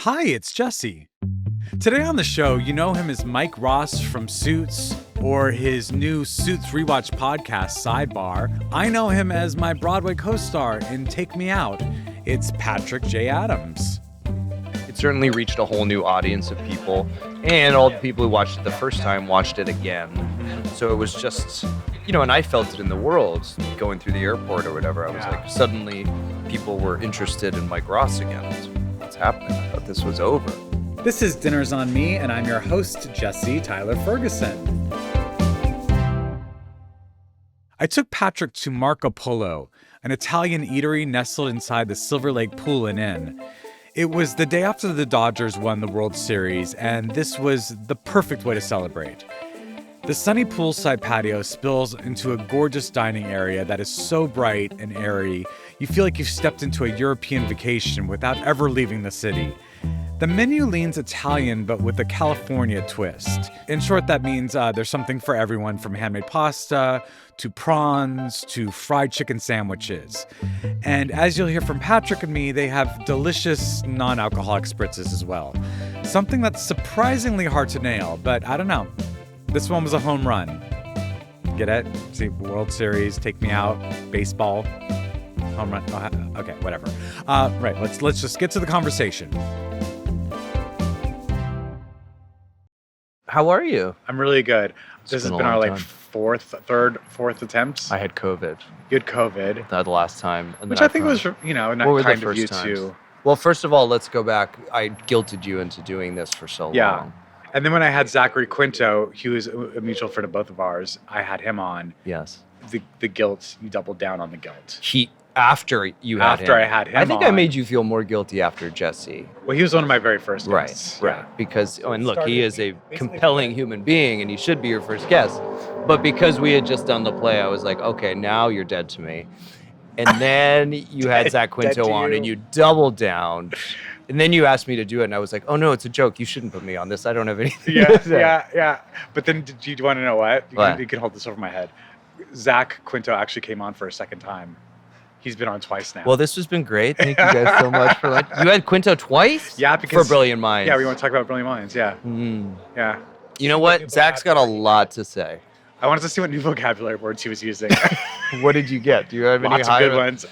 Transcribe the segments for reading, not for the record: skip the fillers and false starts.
Hi, it's Jesse. Today on the show, you know him as Mike Ross from Suits or his new Suits Rewatch podcast, Sidebar. I know him as my Broadway co-star in Take Me Out. It's Patrick J. Adams. It certainly reached a whole new audience of people, and all the people who watched it the first time watched it again. So it was just, and I felt it in the world going through the airport or whatever. I was like, suddenly people were interested in Mike Ross again. What's happening? I thought this was over. This is Dinners on Me, and I'm your host, Jesse Tyler Ferguson. I took Patrick to Marco Polo, an Italian eatery nestled inside the Silver Lake Pool and Inn. It was the day after the Dodgers won the World Series, and this was the perfect way to celebrate. The sunny poolside patio spills into a gorgeous dining area that is so bright and airy, you feel like you've stepped into a European vacation without ever leaving the city. The menu leans Italian, but with a California twist. In short, that means there's something for everyone, from handmade pasta to prawns to fried chicken sandwiches. And as you'll hear from Patrick and me, they have delicious non-alcoholic spritzes as well. Something that's surprisingly hard to nail, but I don't know. This one was a home run. Get it? See, World Series, Take Me Out, baseball, home run. Oh, okay, whatever. Right, let's just get to the conversation. How are you? I'm really good. This has been our fourth attempt. I had COVID. You had COVID. The last time. Which I think was, not kind of you too. Well, first of all, let's go back. I guilted you into doing this for so long. And then when I had Zachary Quinto, he was a mutual friend of both of ours. I had him on. Yes. The guilt, you doubled down on the guilt. After I had him I think on. I made you feel more guilty after Jesse. Well, he was one of my very first guests. Right. Yeah. Because, look, he is a compelling human being, and he should be your first guest. But because we had just done the play, I was like, okay, now you're dead to me. And then you had Zach Quinto on, and you doubled down. And then you asked me to do it, and I was like, oh, no, it's a joke. You shouldn't put me on this. I don't have anything to say. Yeah. But then, do you want to know what? What? You can hold this over my head. Zach Quinto actually came on for a second time. He's been on twice now. Well, this has been great. Thank you guys so much for You had Quinto twice? Yeah, because for Brilliant Minds. Yeah, we want to talk about Brilliant Minds. Yeah. Yeah. You know what? Zach's got a lot to say. I wanted to see what new vocabulary words he was using. What did you get? Do you have any Lots of good ones.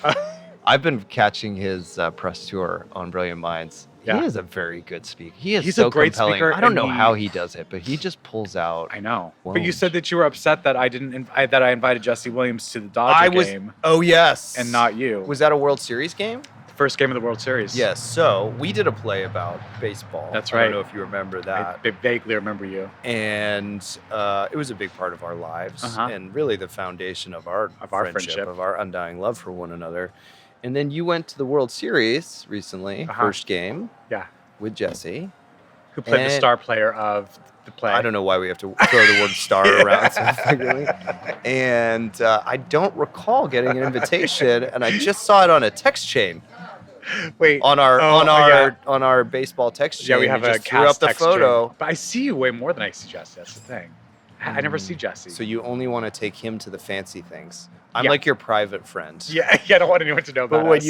I've been catching his press tour on Brilliant Minds. Yeah. He is a very good speaker. He's so a great compelling. speaker. I don't know how he does it, but he just pulls out. I know. Whoa. But you said that you were upset that I invited Jesse Williams to the Dodger game. Oh, yes. And not you. Was that a World Series game? The first game of the World Series. Yes. So we did a play about baseball. That's right. I don't know if you remember that. I vaguely remember you. And it was a big part of our lives and really the foundation of our friendship, of our undying love for one another. And then you went to the World Series recently, first game. Yeah. With Jesse. Who played the star player of the play. I don't know why we have to throw the word star around so frequently. And I don't recall getting an invitation, and I just saw it on a text chain. Wait. On our baseball text chain. Yeah, we have a cast threw up the photo. Chain. But I see you way more than I see Jesse. That's the thing. I never see Jesse. So you only want to take him to the fancy things. I'm like your private friend. Yeah, I don't want anyone to know about us.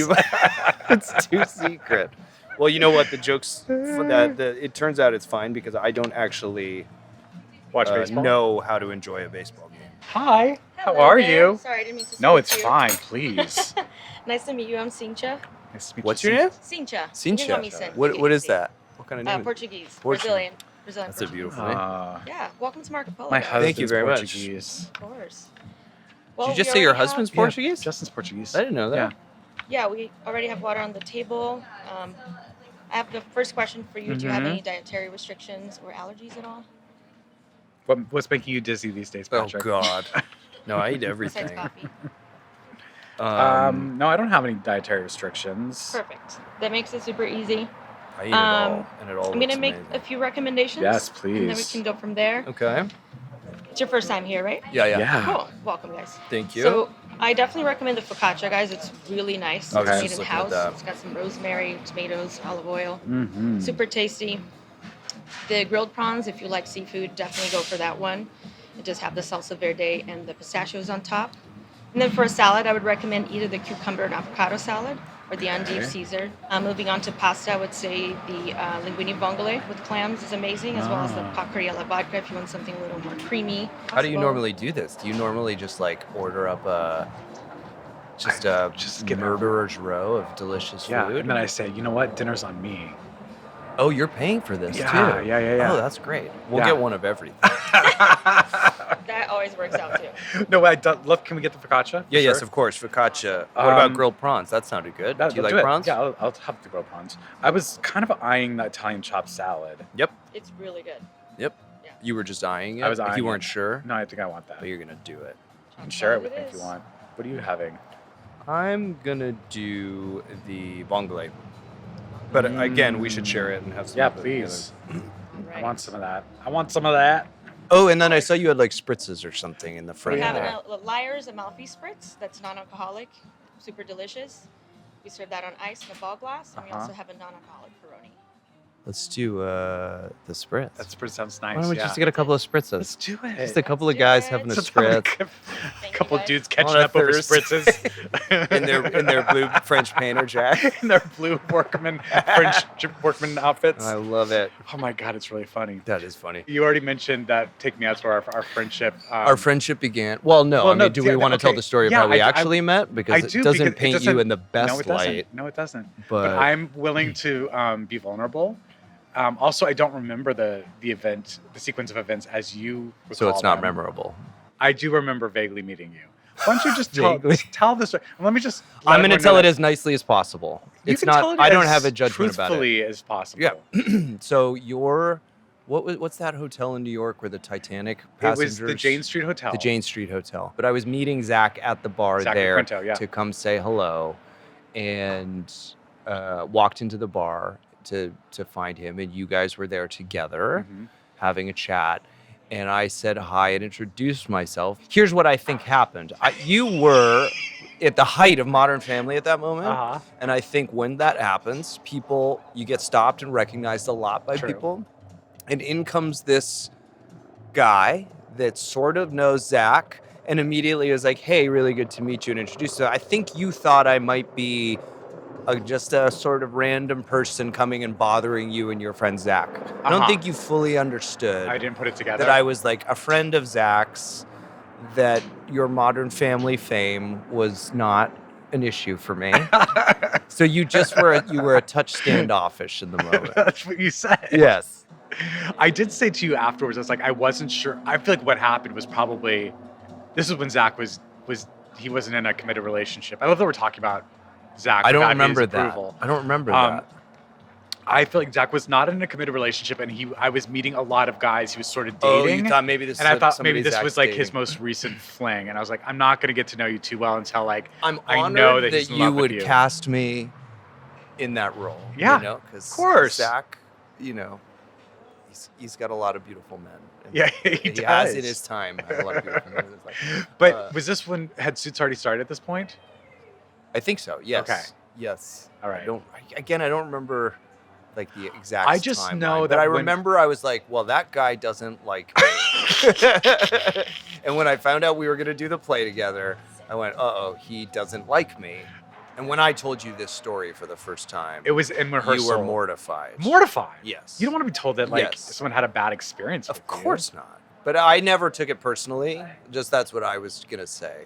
It's too secret. Well, you know what? The jokes it turns out it's fine because I don't actually watch baseball. Know how to enjoy a baseball game. Hi. Hello, how are man. you? Sorry, I didn't mean to. No, it's you. fine. Please. Nice to meet you. I'm Cincha. Nice to meet What's you. your name? Cincha. Cincha. You can call me Cin. What is that? What kind of name? Portuguese. Portuguese. Brazilian. That's a beautiful name. Yeah. Welcome to Marco Polo. My guys. husband's Thank you very Portuguese. Of course. Did you just say your husband's Portuguese? Yeah, Justin's Portuguese. I didn't know that. Yeah, we already have water on the table. I have the first question for you. Do you have any dietary restrictions or allergies at all? What's making you dizzy these days, Patrick? Oh, God. No, I eat everything. Besides coffee. No, I don't have any dietary restrictions. Perfect. That makes it super easy. I eat it all, and it all I'm going to looks make amazing. a few recommendations. Yes, please. And then we can go from there. Okay. It's your first time here, right? Yeah. Cool. Welcome, guys. Thank you. So I definitely recommend the focaccia, guys. It's really nice. Okay. It's made Just in looking at house. that. It's got some rosemary, tomatoes, olive oil. Mm-hmm. Super tasty. The grilled prawns, if you like seafood, definitely go for that one. It does have the salsa verde and the pistachios on top. And then for a salad, I would recommend either the cucumber and avocado salad or the endive Caesar. Moving on to pasta, I would say the linguine vongole with clams is amazing, as well as the pacqueria alla vodka if you want something a little more creamy. How do you Possible. normally do this? Do you normally just like order up a get murderer's row of delicious Yeah, food? and then I say, you know what? Dinner's on me. Oh, you're paying for this Yeah, too. yeah. Oh, that's great. We'll Yeah. get one of everything. That always works out too. No, I don't, love. Can we get the focaccia? Yeah, yes, Sure. of course. Focaccia. What about Um, grilled prawns? That sounded good. Do you I'll like it. prawns? Yeah, I'll have the grilled prawns. I was kind of eyeing the Italian chopped salad. Yep. It's really good. Yep. Yeah. You were just eyeing it. I was Like eyeing you weren't it. sure, No, I think I want that. but you're gonna do it. You can share it Chopped with me salad if you is. want. What are you having? I'm gonna do the vongole. But again, we should share it and have some. Yeah, of it together. please. Right. I want some of that. I want some of that. Oh, and then I saw you had like spritzes or something in the We front have there. a Liar's Amalfi Spritz that's non-alcoholic, super delicious. We serve that on ice in a ball glass, and we also have a non-alcoholic Peroni. Let's do the spritz. That spritz sounds nice. Why don't we yeah. just get a couple of spritzes? Let's do it. Just a couple of do guys it. having a Just have spritz Thank a you, couple guys. dudes catching On a up over thirst. spritzes in their blue French painter jack. in their blue workman French workman outfits. I love it. Oh my god, it's really funny. That is funny. You already mentioned that Take Me Out's where our friendship. Our friendship began. Well, no. well, I no, mean, do yeah, we want to tell okay. the story of Yeah, how we I actually met? Because I it do, doesn't because it paint doesn't- you in the no, best it doesn't. light. No, it doesn't. But I'm willing to be vulnerable. Also, I don't remember the sequence of events as you recall so it's not them. memorable. I do remember vaguely meeting you. Why don't you just Vaguely. tell the story? Let me just. I'm going going to tell it as nicely as possible. You It's can not. tell it I don't as have a judgment about it. truthfully as possible. Yeah. So what's that hotel in New York where the Titanic It passengers? was the Jane Street Hotel. The Jane Street Hotel. But I was meeting Zach at the bar Zach there Quinto, yeah. to come say hello, and walked into the bar to find him, and you guys were there together Mhm. having a chat. And I said hi and introduced myself. Here's what I think happened. You were at the height of Modern Family at that moment. Uh-huh. And I think when that happens, you get stopped and recognized a lot by True. people. And in comes this guy that sort of knows Zach and immediately is like, hey, really good to meet you, and introduced. So I think you thought I might be just a sort of random person coming and bothering you and your friend Zach. I don't Uh-huh. think you fully understood I didn't put it together. that I was like a friend of Zach's, that your Modern Family fame was not an issue for me. So you were a touch standoffish in the moment. That's what you said. Yes. I did say to you afterwards, I was like, I wasn't sure. I feel like what happened was probably, this is when Zach he wasn't in a committed relationship. I love that we're talking about Zach. I don't without his remember that. approval. I don't remember that. I feel like Zach was not in a committed relationship, and I was meeting a lot of guys he was sort of Oh, dating. you thought maybe this and I thought somebody maybe this Zach's was like his dating. most recent fling, and I was like, I'm not going to get to know you too well until like I'm I honored know that he's in you love with would you. cast me in that role. Yeah, you know, because of course. Zach, he's got a lot of beautiful men. And Yeah, he he does. has in his time had a lot of beautiful men. It's like, But was this when had Suits already started at this point? I think so. Yes. Okay. Yes. All right. I don't remember like the exact. I just timeline, know but that I when- remember I was like, well, that guy doesn't like me. And when I found out we were gonna do the play together, I went, uh-oh, he doesn't like me. And when I told you this story for the first time, It was in rehearsal. you were mortified. Mortified. Yes. You don't want to be told that like Yes. someone had a bad experience. Of with you. course not. But I never took it personally. Just that's what I was gonna say.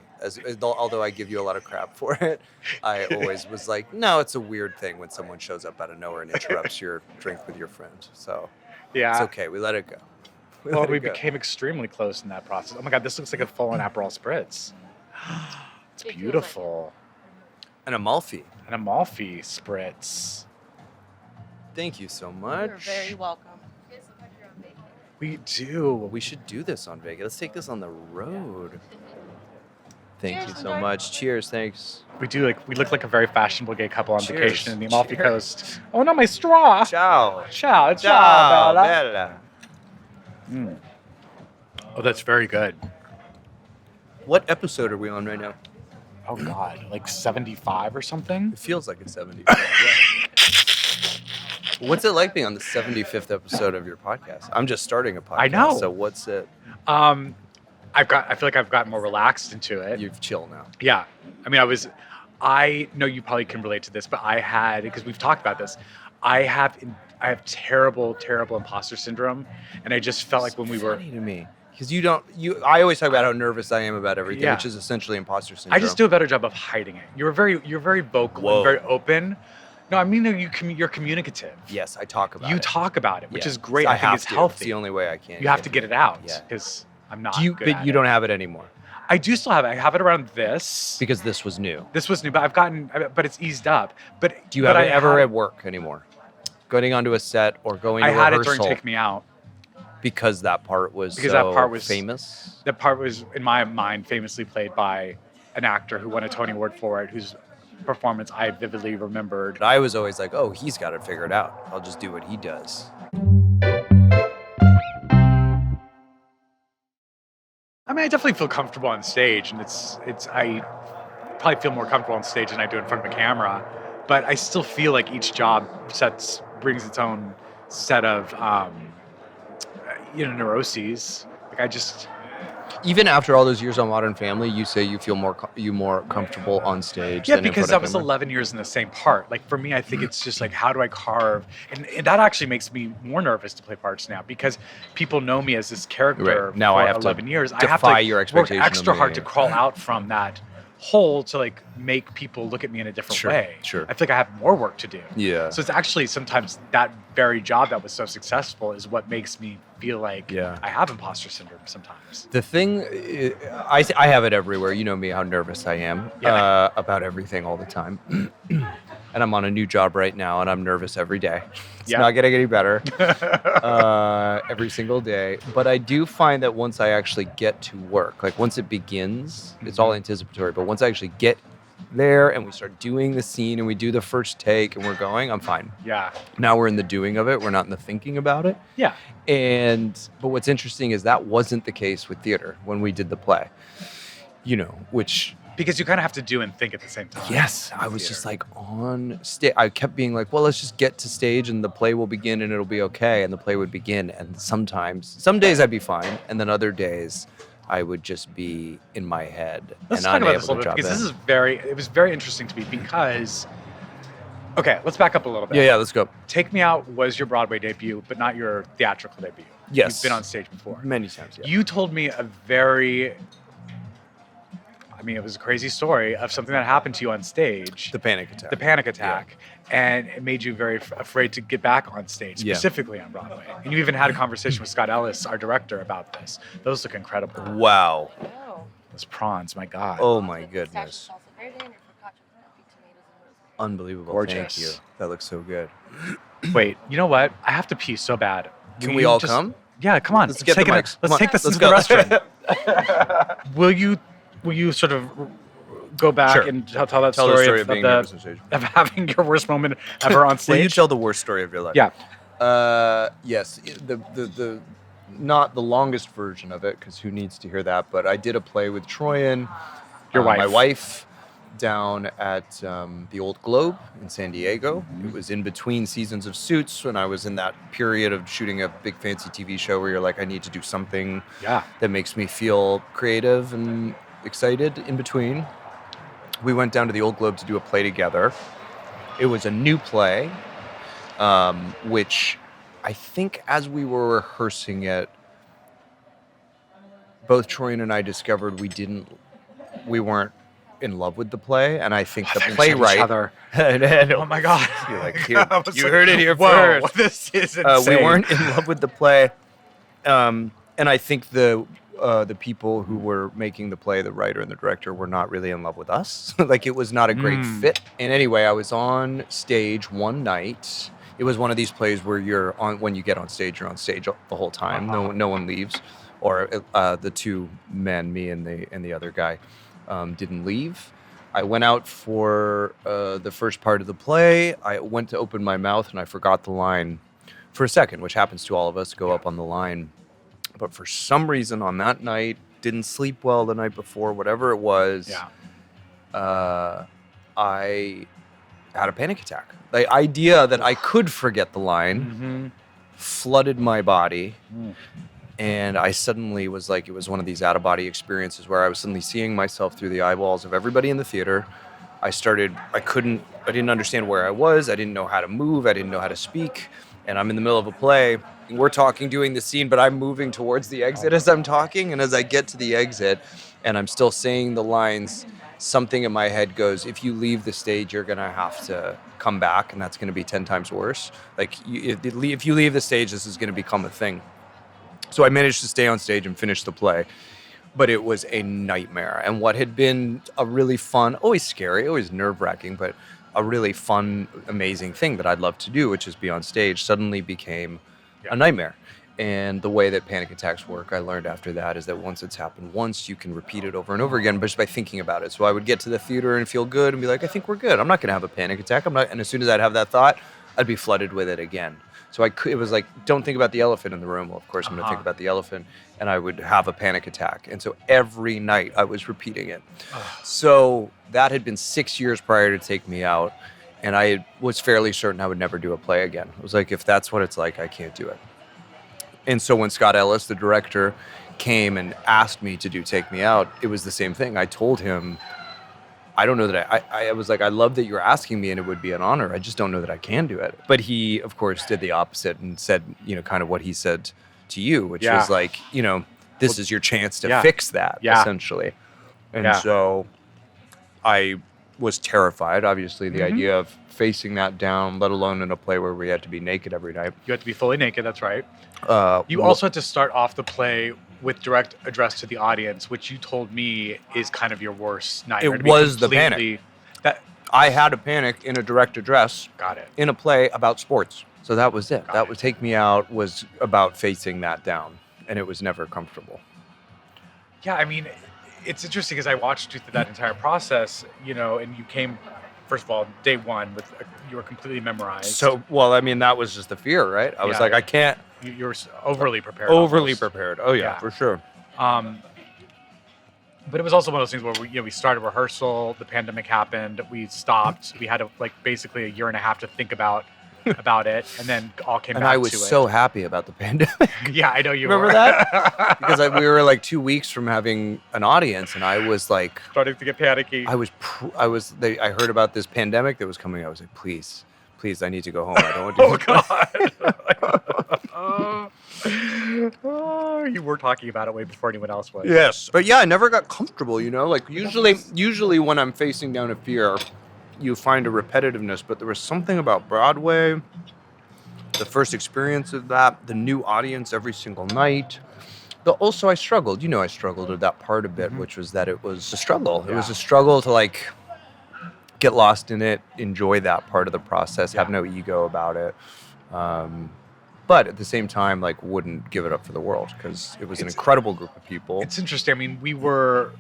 Although I give you a lot of crap for it, I always was like, no, it's a weird thing when someone shows up out of nowhere and interrupts your drink with your friend. So Yeah. it's okay. We let it go. Well, let we it go. became extremely close in that process. Oh my God, this looks like a full-on Aperol spritz. It's It feels like beautiful. An Amalfi. An Amalfi spritz. Thank you so You're much. very welcome. We do. We should do this on Vegas. Let's take this on the road. Thank Cheers, you so enjoy. much. Cheers. Thanks. We do we look like a very fashionable gay couple on Cheers. vacation in the Amalfi Cheers. Coast. Oh no, my straw. Ciao. Ciao, ciao, Ciao, Bella. Bella. Oh, that's very good. What episode are we on right now? Oh God, like 75 or something. It feels like it's 70. What's it like being on the 75th episode of your podcast? I'm just starting a podcast. I know. So what's it? I feel like I've gotten more relaxed into it. You've chill now. Yeah. I mean, I know you probably can relate to this, but I had, because we've talked about this, I have terrible, terrible imposter syndrome, and I just felt like when we were, Funny to me. Because I always talk about how nervous I am about everything, Yeah. which is essentially imposter syndrome. I just do a better job of hiding it. You're very vocal Whoa. and very open. No, I mean you're communicative. Yes, I talk about You it. talk about it, which Yeah. is great. I I think have it's to. healthy. It's the only way I can. You have to get it out Yeah. because I'm not. But good at you it. don't have it anymore I do still have it. I have it around this. because this was new. This was new, but it's eased up. But Do you but have I it ever had at work anymore? Going onto a set or going to I had it rehearsal during Take Me Out. because that part was Because so that part was famous. That part was, in my mind, famously played by an actor who won a Tony Award for it, whose performance I vividly remembered. But I was always like, oh, he's got it figured out. I'll just do what he does. I mean, I definitely feel comfortable on stage, and I probably feel more comfortable on stage than I do in front of a camera. But I still feel like each job brings its own set of neuroses. Like I just. Even after all those years on Modern Family, you say you feel more comfortable on stage. Yeah, than in because front that of was camera? 11 years in the same part. Like for me, I think it's just like, how do I carve? And that actually makes me more nervous to play parts now because people know me as this character Now for I have to 11 years. I have to defy your work expectation of extra hard me. to crawl out from that hole to like make people look at me in a different way. Sure. I feel like I have more work to do. Yeah. So it's actually sometimes that very job that was so successful is what makes me feel like I have imposter syndrome sometimes. The thing, I have it everywhere. You know me, how nervous I am about everything all the time. And I'm on a new job right now, and I'm nervous every day. It's not getting any better every single day. But I do find that once I actually get to work, like once it begins, it's all anticipatory. But once I actually get there and we start doing the scene and we do the first take and we're going, I'm fine. Yeah. Now we're in the doing of it. We're not in the thinking about it. Yeah. But what's interesting is that wasn't the case with theater when we did the play, which... Because you kind of have to do and think at the same time. Yes, I was just like on stage. I kept being like, well, let's just get to stage and the play will begin and it'll be okay. And the play would begin. And some days I'd be fine. And then other days I would just be in my head. Let's and talk about unable this a little to bit drop because in. it was very interesting to me because, okay, let's back up a little bit. Yeah, let's go. Take Me Out was your Broadway debut, but not your theatrical debut. Yes. You've been on stage before. Many times, yeah. You told me it was a crazy story of something that happened to you on stage. The panic attack. The panic attack. And it made you very afraid to get back on stage, specifically on Broadway. And you even had a conversation with Scott Ellis, our director, about this. Those look incredible. Wow. Those prawns, my God. Oh my goodness. Unbelievable. Gorgeous. Thank you. That looks so good. Wait, you know what? I have to pee so bad. Can Will we you all just- come? Yeah, come on. Let's get the mics. Let's take this Let's into the go. restroom. Will you sort of go back Sure. and tell that Tell the story, story of being nervous on stage. of having your worst moment ever on stage? Will you tell the worst story of your life? Yeah. Yes. The not the longest version of it, because who needs to hear that? But I did a play with Troian, Your wife. my wife, down at the Old Globe in San Diego. It was in between seasons of Suits when I was in that period of shooting a big fancy TV show where you're like, I need to do something that makes me feel creative and excited in between. We went down to the Old Globe to do a play together. It was a new play, which I think as we were rehearsing it, both Troian and I discovered we weren't in love with the play, and I think the playwright. Oh my God! You're like, here, you heard it here Whoa, first. this is insane. We weren't in love with the play, and I think the people who were making the play, the writer and the director, were not really in love with us. Like, it was not a great fit. And anyway, I was on stage one night. It was one of these plays where when you get on stage, you're on stage the whole time. No one leaves. Or the two men, me and the other guy, didn't leave. I went out for the first part of the play. I went to open my mouth and I forgot the line for a second, which happens to all of us, go up on the line. But for some reason on that night, didn't sleep well the night before, whatever it was, I had a panic attack. The idea that I could forget the line flooded my body. And I suddenly was like, it was one of these out-of-body experiences where I was suddenly seeing myself through the eyeballs of everybody in the theater. I didn't understand where I was. I didn't know how to move. I didn't know how to speak. And I'm in the middle of a play. We're talking, doing the scene, but I'm moving towards the exit as I'm talking. And as I get to the exit and I'm still saying the lines, something in my head goes, if you leave the stage, you're going to have to come back, and that's going to be 10 times worse. Like, if you leave the stage, this is going to become a thing. So I managed to stay on stage and finish the play. But it was a nightmare. And what had been a really fun, always scary, always nerve-wracking, but a really fun, amazing thing that I'd love to do, which is be on stage, suddenly became a nightmare. And the way that panic attacks work, I learned after that, is that once it's happened once, you can repeat it over and over again, but just by thinking about it. So I would get to the theater and feel good and be like, I think we're good. I'm not going to have a panic attack. And as soon as I'd have that thought, I'd be flooded with it again. So it was like, don't think about the elephant in the room. Well, of course, I'm going to think about the elephant. And I would have a panic attack. And so every night I was repeating it. So that had been 6 years prior to Take Me Out. And I was fairly certain I would never do a play again. I was like, if that's what it's like, I can't do it. And so when Scott Ellis, the director, came and asked me to do Take Me Out, it was the same thing. I told him, I don't know that I was like, I love that you're asking me and it would be an honor. I just don't know that I can do it. But he, of course, did the opposite and said, kind of what he said to you, which was like, this is your chance to fix that, essentially. And so I was terrified, obviously, the idea of facing that down, let alone in a play where we had to be naked every night. You had to be fully naked, that's right. You also had to start off the play with direct address to the audience, which you told me is kind of your worst nightmare. It was the panic. I had a panic in a direct address. Got it. In a play about sports. So that was it. That would Take Me Out was about facing that down, and it was never comfortable. Yeah, I mean, it's interesting because I watched you through that entire process, and you came, first of all, day one you were completely memorized. So, well, I mean, that was just the fear, right? I was like, I can't. You were overly prepared. Overly prepared. Oh, yeah, for sure. But it was also one of those things where we started rehearsal, the pandemic happened, we stopped, we had basically a year and a half to think about it, and then all came back to it. And I was so happy about the pandemic. Yeah, I know you remember were. that? Because we were like 2 weeks from having an audience, and I was like starting to get panicky. I heard about this pandemic that was coming. I was like, please, I need to go home. I don't want to. You were talking about it way before anyone else was. Yes, but yeah, I never got comfortable. Like usually when I'm facing down a fear, you find a repetitiveness. But there was something about Broadway, the first experience of that, the new audience every single night. Also, I struggled. I struggled with that part a bit, which was that it was a struggle. It was a struggle to get lost in it, enjoy that part of the process, have no ego about it. But at the same time, wouldn't give it up for the world because it was an incredible group of people. It's interesting. I mean, we were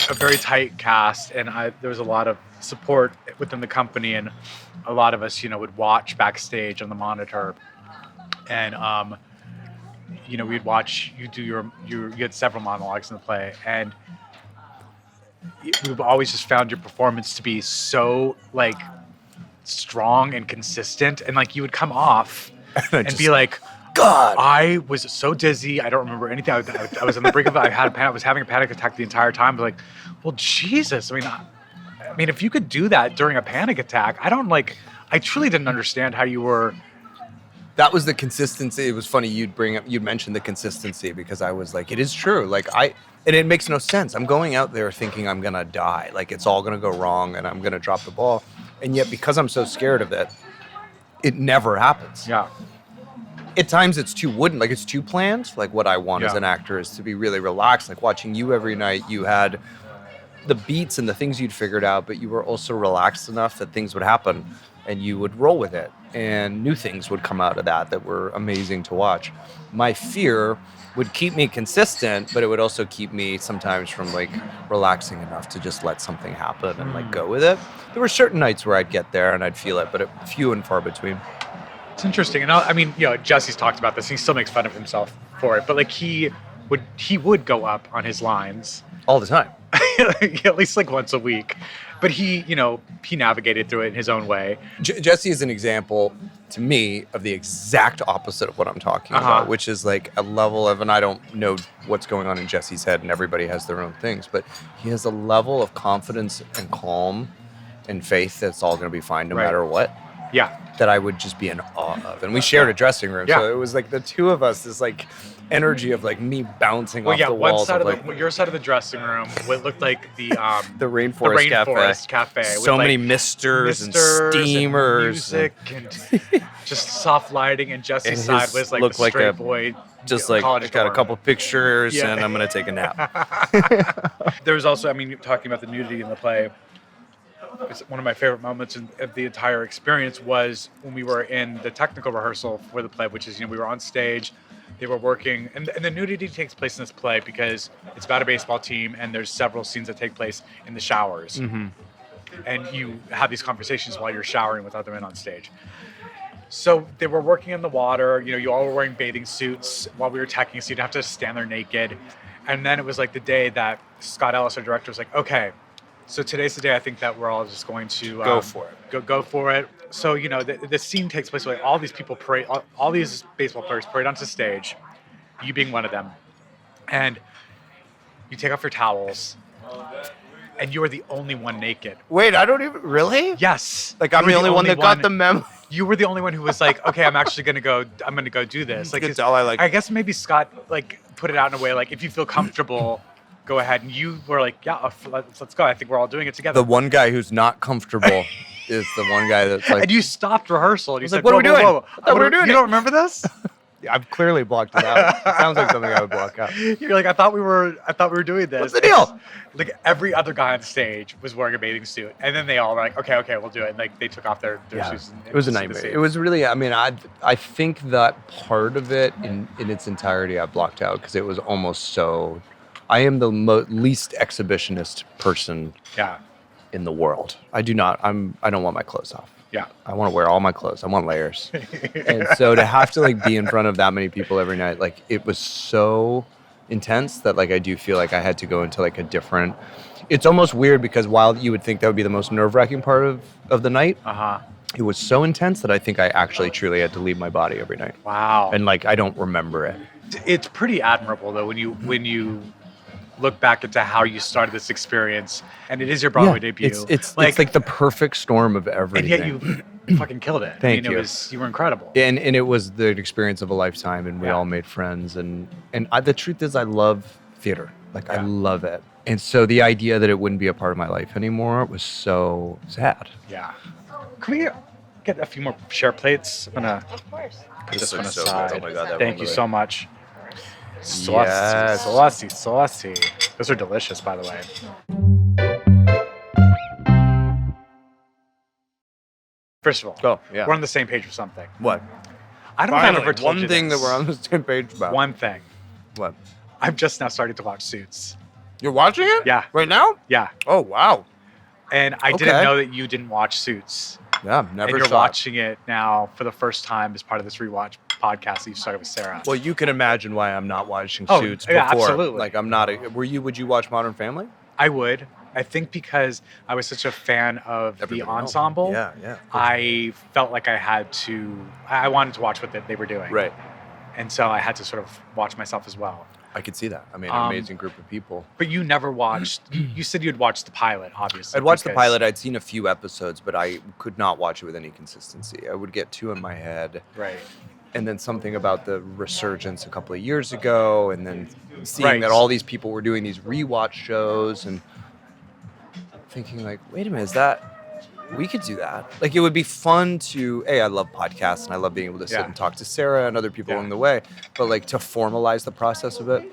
a very tight cast, and there was a lot of support within the company, and a lot of us, would watch backstage on the monitor, and we'd watch you do you had several monologues in the play, and we've always just found your performance to be so strong and consistent, and you would come off and be like, God, I was so dizzy. I don't remember anything. I was on the brink of it. I was having a panic attack the entire time. I was like, well, Jesus. I mean, if you could do that during a panic attack, I truly didn't understand how you were. That was the consistency. It was funny you'd mention the consistency because I was like, it is true. And it makes no sense. I'm going out there thinking I'm going to die. It's all going to go wrong and I'm going to drop the ball. And yet because I'm so scared of it, it never happens. Yeah. At times it's too wooden, it's too planned. What I want as an actor is to be really relaxed. Watching you every night, you had the beats and the things you'd figured out, but you were also relaxed enough that things would happen and you would roll with it. And new things would come out of that were amazing to watch. My fear would keep me consistent, but it would also keep me sometimes from relaxing enough to just let something happen and go with it. There were certain nights where I'd get there and I'd feel it, but few and far between. It's interesting. And Jesse's talked about this. He still makes fun of himself for it, but he would go up on his lines all the time. at least once a week. But he, he navigated through it in his own way. Jesse is an example to me of the exact opposite of what I'm talking about, which is like a level of, and I don't know what's going on in Jesse's head, and everybody has their own things, but he has a level of confidence and calm and faith that's all going to be fine no matter what. Yeah. That I would just be in awe of. And we shared a dressing room, so it was like the two of us, this like energy of like me bouncing off the walls. One side of your side of the dressing room, what looked like the Rainforest Cafe. So many misters and steamers. And music and just soft lighting, and Jesse's side was like the straight boy. Just like, I got a couple pictures and I'm going to take a nap. There was also, talking about the nudity in the play, one of my favorite moments of the entire experience was when we were in the technical rehearsal for the play, which is, we were on stage, they were working, and the nudity takes place in this play because it's about a baseball team, and there's several scenes that take place in the showers. Mm-hmm. And you have these conversations while you're showering with other men on stage. So they were working in the water, you all were wearing bathing suits while we were teching, so you didn't have to stand there naked. And then it was like the day that Scott Ellis, our director, was like, okay, so today's the day I think that we're all just going to go for it. Go for it. So, the scene takes place where all these people parade, all these baseball players parade onto stage, you being one of them. And you take off your towels, and you are the only one naked. Wait, I don't even, really? Yes. Like I'm the only one that got the memo. You were the only one who was like, okay, I'm going to go do this. Like, I guess maybe Scott put it out in a way, like, if you feel comfortable, go ahead. And you were like, yeah, let's go. I think we're all doing it together. The one guy who's not comfortable is the one guy that's like... And you stopped rehearsal. And you said, what are we doing? Whoa. I thought we were doing it. You don't remember this? Yeah, I've clearly blocked it out. It sounds like something I would block out. You're like, I thought we were doing this. What's the deal? Like every other guy on stage was wearing a bathing suit. And then they all were like, okay, we'll do it. And like they took off their shoes. It was a nightmare. It was really, I think that part of it in its entirety I blocked out because it was almost so... I am the least exhibitionist person in the world. I don't want my clothes off. Yeah. I want to wear all my clothes. I want layers. And so to have to be in front of that many people every night, it was so intense that I do feel like I had to go into a different... It's almost weird because while you would think that would be the most nerve-wracking part of the night, it was so intense that I think I actually truly had to leave my body every night. Wow. And I don't remember it. It's pretty admirable though when you look back into how you started this experience, and it is your Broadway debut. It's like the perfect storm of everything. And yet you fucking killed it. Thank you. You were incredible. And it was the experience of a lifetime, and we all made friends. And the truth is, I love theater. I love it. And so the idea that it wouldn't be a part of my life anymore was so sad. Yeah. Can we get a few more share plates? I'm gonna put this one aside. Oh my God, Thank you so much. Yes. Saucy. Those are delicious, by the way. First of all, we're on the same page for something. What? I don't know if I've ever told one you thing this. that we're on the same page about. One thing. What? I'm just now starting to watch Suits. You're watching it? Yeah. Right now? Yeah. Oh, wow. And I didn't know that you didn't watch Suits. Yeah, never. And you're watching it now for the first time as part of this rewatch podcast that you started with Sarah. Well, you can imagine why I'm not watching Suits before. Yeah, absolutely. I'm not. Would you watch Modern Family? I would. I think because I was such a fan of the ensemble. Yeah. I felt like I wanted to watch what they were doing. Right. And so I had to sort of watch myself as well. I could see that. An amazing group of people. But you never watched, you said you'd watched the pilot, obviously. I'd watched the pilot. I'd seen a few episodes, but I could not watch it with any consistency. I would get too in my head. Right. And then something about the resurgence a couple of years ago, and then seeing that all these people were doing these rewatch shows and thinking wait a minute, we could do that. It would be fun to, I love podcasts and I love being able to sit and talk to Sarah and other people along the way, but to formalize the process of it.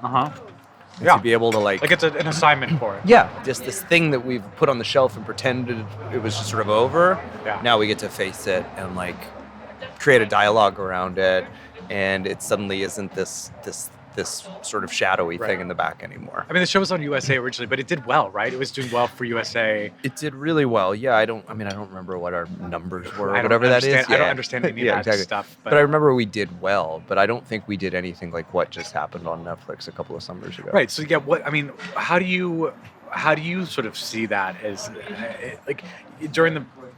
To be able to it's an assignment for it. Yeah, just this thing that we've put on the shelf and pretended it was just sort of over. Yeah. Now we get to face it and create a dialogue around it, and it suddenly isn't this sort of shadowy thing in the back anymore. The show was on USA originally, but it did well, right? It was doing well for USA. It did really well. Yeah, I don't remember what our numbers were or whatever that is. I don't understand any of that stuff. But I remember we did well, but I don't think we did anything like what just happened on Netflix a couple of summers ago. Right. So how do you how do you sort of see that as like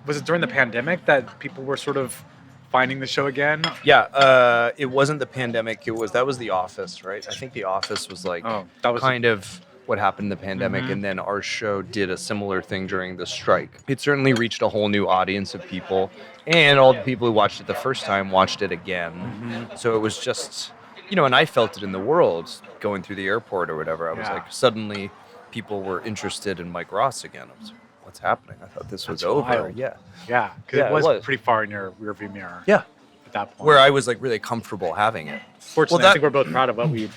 was it during the pandemic that people were sort of finding the show again? Yeah, it wasn't the pandemic. That was The Office, right? I think The Office was like That was kind of what happened in the pandemic, and then our show did a similar thing during the strike. It certainly reached a whole new audience of people, and all the people who watched it the first time watched it again. So it was just, and I felt it in the world going through the airport or whatever. I was like, suddenly people were interested in Mike Ross again. I was like, what's happening? I thought this was over. wild. Yeah. Yeah, because it was pretty far in your rearview mirror. Yeah. At that point, Where I was like really comfortable having it. Fortunately, I think we're both proud of what we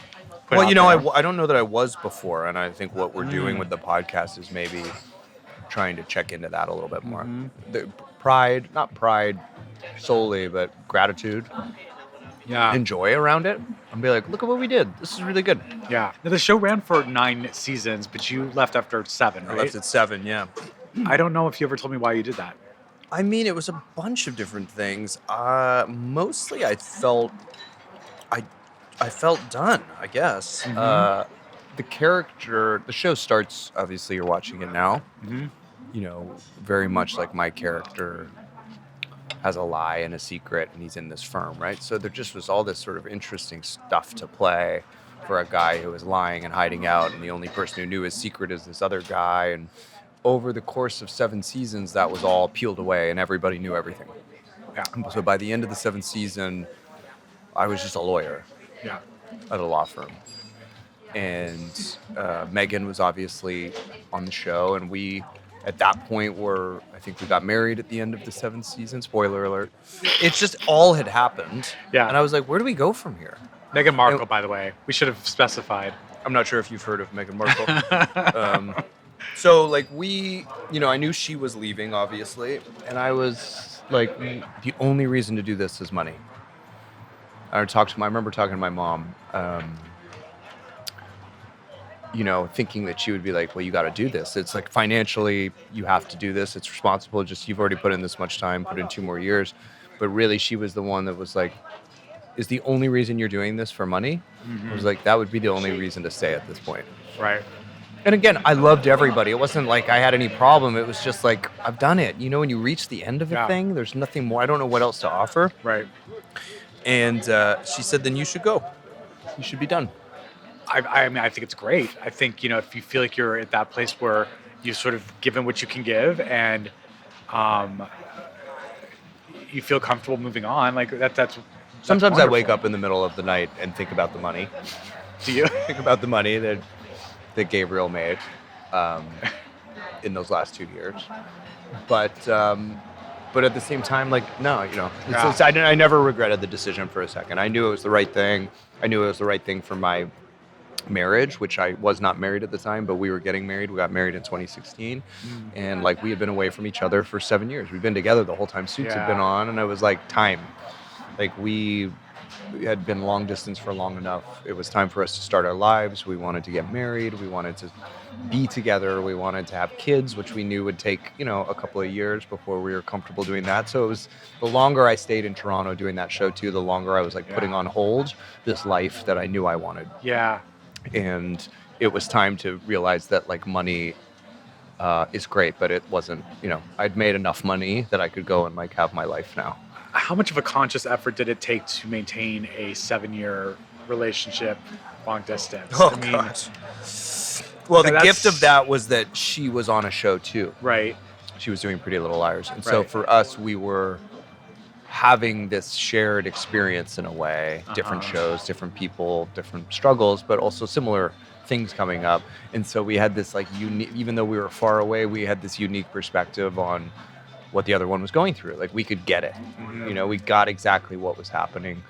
put out there. I don't know that I was before, and I think what we're doing with the podcast is maybe trying to check into that a little bit more. The pride, not pride solely, but gratitude Yeah. and joy around it. And be like, look at what we did. This is really good. Yeah. Now, the show ran for 9 seasons, but you left after 7, right? I left at 7, yeah. I don't know if you ever told me why you did that. I mean, it was a bunch of different things. Mostly I felt done, I guess. The show starts, obviously you're watching it now. Very much like my character has a lie and a secret, and he's in this firm, right? So there just was all this sort of interesting stuff to play for a guy who was lying and hiding out, and the only person who knew his secret is this other guy. And over the course of 7 seasons, that was all peeled away, and everybody knew everything. Yeah. So by the end of the 7th season, I was just a lawyer Yeah. at a law firm. And Megan was obviously on the show, and we, at that point, I think we got married at the end of the 7th season. Spoiler alert. It's just all had happened. Yeah. And I was like, where do we go from here? Meghan Markle, by the way. We should have specified. I'm not sure if you've heard of Meghan Markle. So, like, I knew she was leaving, obviously. And I was like, the only reason to do this is money. I remember talking to my mom, thinking that she would be like, well, you got to do this. It's like financially, you have to do this. It's responsible. Just you've already put in this much time, put in 2 more years. But really, she was the one that was like, is the only reason you're doing this for money? I was like, that would be the only reason to stay at this point. Right. And again, I loved everybody. It wasn't like I had any problem. It was just like, I've done it. When you reach the end of a thing, there's nothing more. I don't know what else to offer. Right. And she said, then you should go. You should be done. I mean, I think it's great. I think, if you feel like you're at that place where you've sort of given what you can give and you feel comfortable moving on, like that's Sometimes I wonderful. wake up in the middle of the night and think about the money. Do you? Think about the money that Gabriel made in those last 2 years. But at the same time, like, no, I never regretted the decision for a second. I knew it was the right thing. I knew it was the right thing for my marriage, which I was not married at the time, but we were getting married. We got married in 2016. And like, we had been away from each other for 7 years. We've been together the whole time Suits had been on. And it was like, time. Like, we had been long distance for long enough. It was time for us to start our lives. We wanted to get married. We wanted to be together. We wanted to have kids, which we knew would take, a couple of years before we were comfortable doing that. So it was, the longer I stayed in Toronto doing that show too, the longer I was like putting on hold this life that I knew I wanted. Yeah. And it was time to realize that like money is great, but it wasn't, I'd made enough money that I could go and like have my life now. How much of a conscious effort did it take to maintain a 7-year relationship long distance? Gosh. Well, the gift of that was that she was on a show too. Right. She was doing Pretty Little Liars. And so for us, we were having this shared experience in a way, different shows, different people, different struggles, but also similar things coming up. And so we had this like unique, even though we were far away, we had this unique perspective on what the other one was going through. Like, we could get it. We got exactly what was happening.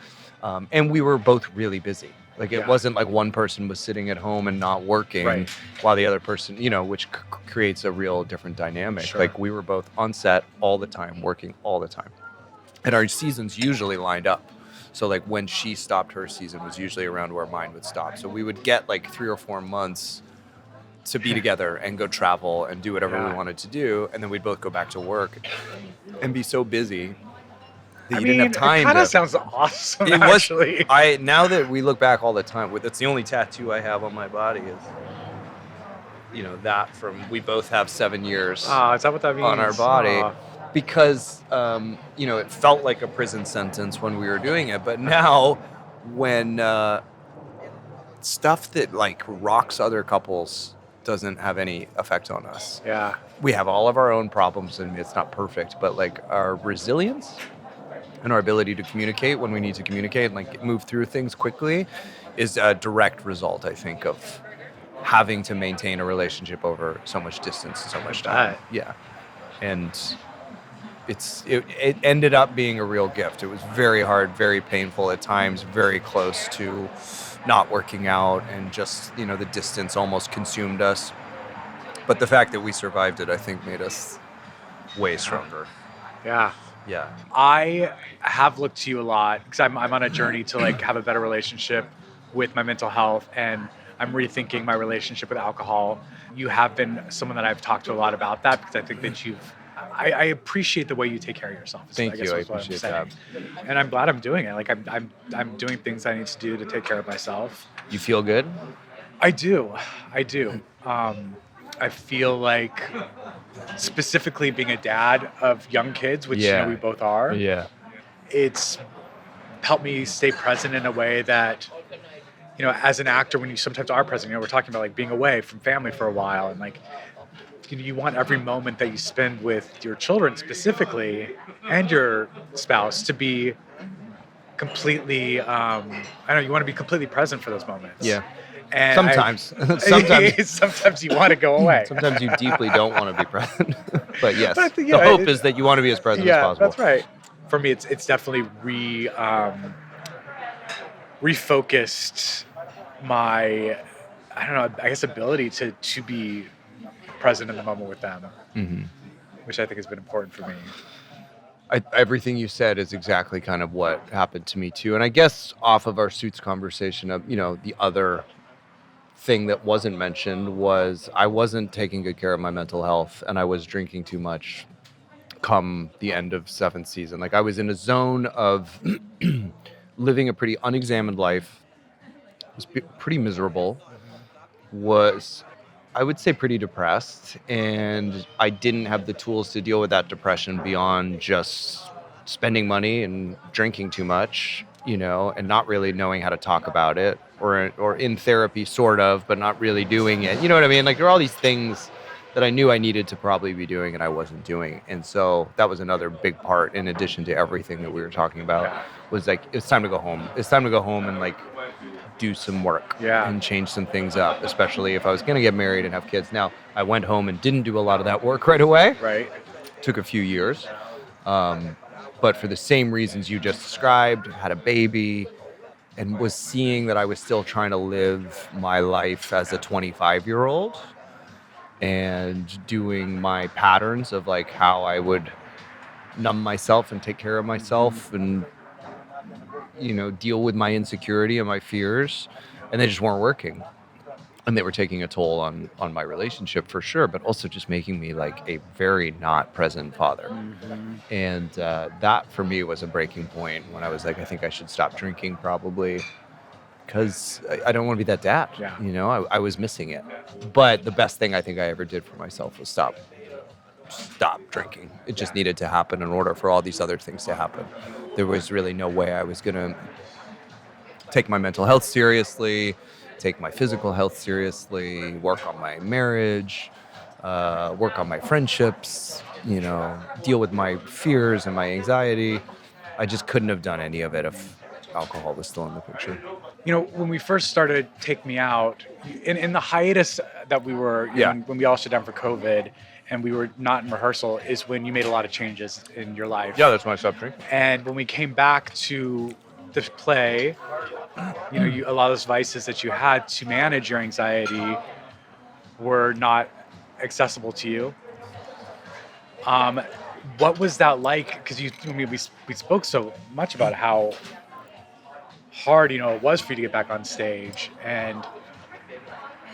And we were both really busy. Like, it wasn't like one person was sitting at home and not working while the other person, which creates a real different dynamic. Sure. Like, we were both on set all the time, working all the time. And our seasons usually lined up. So like, when she stopped her season was usually around where mine would stop. So we would get like 3 or 4 months to be together and go travel and do whatever we wanted to do. And then we'd both go back to work and be so busy that you didn't have time. It kind of sounds awesome, It actually. Now that we look back all the time, that's the only tattoo I have on my body is, that from we both have 7 years Oh, is that what that means? on our body. Aw. Because it felt like a prison sentence when we were doing it, but now when stuff that like rocks other couples doesn't have any effect on us. Yeah. We have all of our own problems, and it's not perfect, but like our resilience and our ability to communicate when we need to communicate and like move through things quickly is a direct result, I think, of having to maintain a relationship over so much distance and so much time. bet. Yeah. And it ended up being a real gift. It was very hard, very painful at times, very close to not working out, and just, the distance almost consumed us. But the fact that we survived it, I think, made us way stronger. Yeah. Yeah. I have looked to you a lot because I'm on a journey to like have a better relationship with my mental health, and I'm rethinking my relationship with alcohol. You have been someone that I've talked to a lot about that, because I think that I appreciate the way you take care of yourself. Thank you. I Is what I'm appreciate saying. that. And I'm glad I'm doing it. Like I'm doing things I need to do to take care of myself. You feel good? I do. I feel like, specifically being a dad of young kids, which we both are, Yeah. it's helped me stay present in a way that, as an actor, when you sometimes are present, we're talking about like being away from family for a while, and like, you want every moment that you spend with your children specifically and your spouse to be completely, you want to be completely present for those moments. Yeah. And Sometimes. sometimes you want to go away. Sometimes you deeply don't want to be present. But yes, But, the hope is that you want to be as present as possible. That's right. For me, it's definitely refocused my, I guess, ability to be present in the moment with them, which I think has been important for me. Everything you said is exactly kind of what happened to me too. And I guess off of our Suits conversation, the other thing that wasn't mentioned was I wasn't taking good care of my mental health, and I was drinking too much come the end of 7th season. Like, I was in a zone of living a pretty unexamined life. It was pretty miserable. Was, I would say, pretty depressed, and I didn't have the tools to deal with that depression beyond just spending money and drinking too much, and not really knowing how to talk about it, or in therapy sort of, but not really doing it. You know what I mean? Like, there are all these things that I knew I needed to probably be doing and I wasn't doing. And so that was another big part, in addition to everything that we were talking about, was like, it's time to go home. It's time to go home and like do some work and change some things up, especially if I was going to get married and have kids. Now, I went home and didn't do a lot of that work right away. Right. Took a few years. But for the same reasons you just described, had a baby, and was seeing that I was still trying to live my life as a 25-year-old and doing my patterns of like how I would numb myself and take care of myself and deal with my insecurity and my fears, and they just weren't working, and they were taking a toll on my relationship for sure, but also just making me like a very not present father. And that for me was a breaking point when I was like, I think I should stop drinking probably, because I don't want to be that dad. I was missing it. But the best thing I think I ever did for myself was stop drinking. It just needed to happen in order for all these other things to happen. There was really no way I was going to take my mental health seriously, take my physical health seriously, work on my marriage, work on my friendships, deal with my fears and my anxiety. I just couldn't have done any of it if alcohol was still in the picture. When we first started Take Me Out, in the hiatus that we were, when we all shut down for COVID, and we were not in rehearsal, is when you made a lot of changes in your life. Yeah, that's when I stopped drinking. And when we came back to the play, a lot of those vices that you had to manage your anxiety were not accessible to you. What was that like? Because we spoke so much about how hard it was for you to get back on stage, and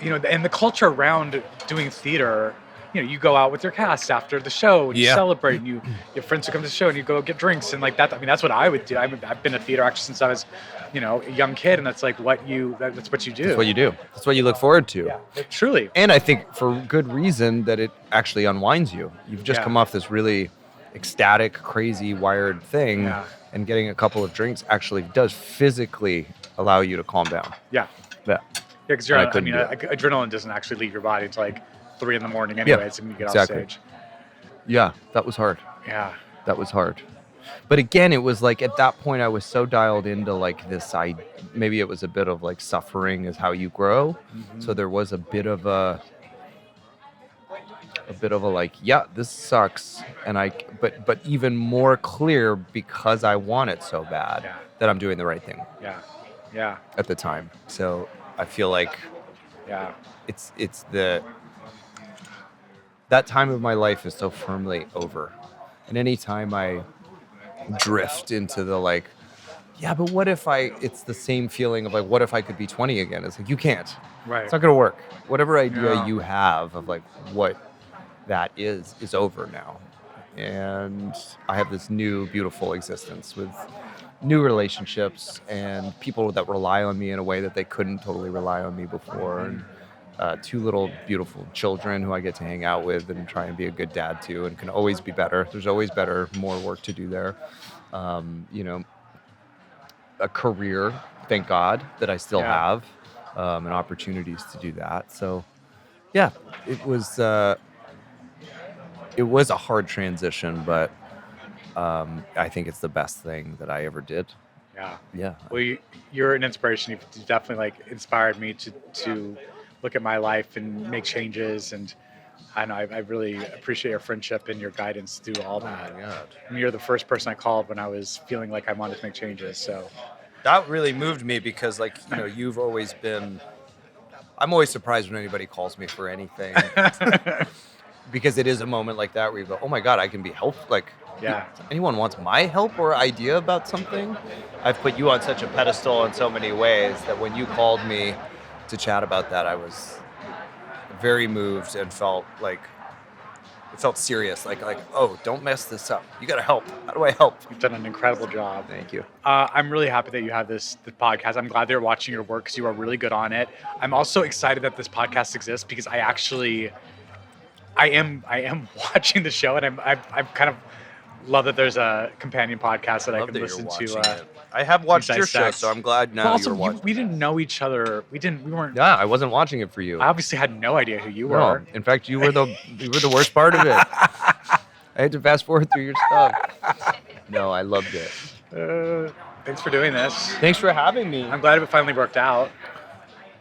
and the culture around doing theater you go out with your cast after the show and you Yeah. celebrate, and you have friends who come to the show and you go get drinks and like that. I mean, that's what I would do. I've been a theater actor since I was, a young kid, and that's like that's what you do. That's what you do. That's what you look forward to. Yeah, truly. And I think for good reason that it actually unwinds you. You've just Yeah. come off this really ecstatic, crazy, wired thing, Yeah. and getting a couple of drinks actually does physically allow you to calm down. Yeah. Yeah. Yeah, because And I couldn't do it. adrenaline doesn't actually leave your body until like 3 a.m. anyways, when you get exactly. off stage. Yeah, that was hard. Yeah. That was hard. But again, it was like at that point I was so dialed into like this, maybe it was a bit of like suffering is how you grow. Mm-hmm. So there was a bit of a like, yeah, this sucks. And but even more clear because I want it so bad Yeah. that I'm doing the right thing Yeah. Yeah. at the time. So I feel like Yeah. it's that time of my life is so firmly over. And anytime I drift into the like, yeah, but what if it's the same feeling of like, what if I could be 20 again? It's like, you can't. Right. It's not going to work. Whatever idea Yeah. you have of like what that is over now. And I have this new beautiful existence with new relationships and people that rely on me in a way that they couldn't totally rely on me before. And 2 little beautiful children who I get to hang out with and try and be a good dad to, and can always be better. There's always more work to do there. A career, thank God, that I still Yeah. have, and opportunities to do that. So, yeah, it was a hard transition, but I think it's the best thing that I ever did. Yeah. Yeah. Well, you're an inspiration. You've definitely like inspired me to look at my life and make changes. And I know I really appreciate your friendship and your guidance through all that. Oh my God. I mean, you're the first person I called when I was feeling like I wanted to make changes. So That really moved me because, like, you've always been. I'm always surprised when anybody calls me for anything because it is a moment like that where you go, "Oh my God, I can be helpful." Like, yeah. anyone wants my help or idea about something? I've put you on such a pedestal in so many ways that when you called me to chat about that, I was very moved and felt like it felt serious. Like, oh, don't mess this up. You got to help. How do I help? You've done an incredible job. Thank you. I'm really happy that you have the podcast. I'm glad they're watching your work because you are really good on it. I'm also excited that this podcast exists because I am watching the show, and I'm kind of love that there's a companion podcast that I can listen to. I have watched your show, dissect. so I'm glad now But also, you're watching. we didn't know each other. We weren't. Yeah, I wasn't watching it for you. I obviously had no idea who you No, were. in fact, you were the worst part of it. I had to fast forward through your stuff. No, I loved it. Thanks for doing this. Thanks for having me. I'm glad it finally worked out.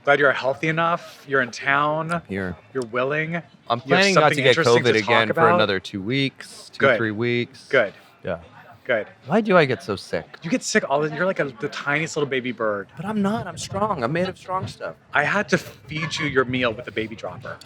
Glad you're healthy enough. You're in town. Here. You're willing. I'm You have planning not something to get interesting COVID to again talk for about? another 2 weeks, Good. 3 weeks. Good. Yeah. Good. Why do I get so sick? You get sick all the. You're like the tiniest little baby bird. But I'm not. I'm strong. I'm made of strong stuff. I had to feed you your meal with a baby dropper.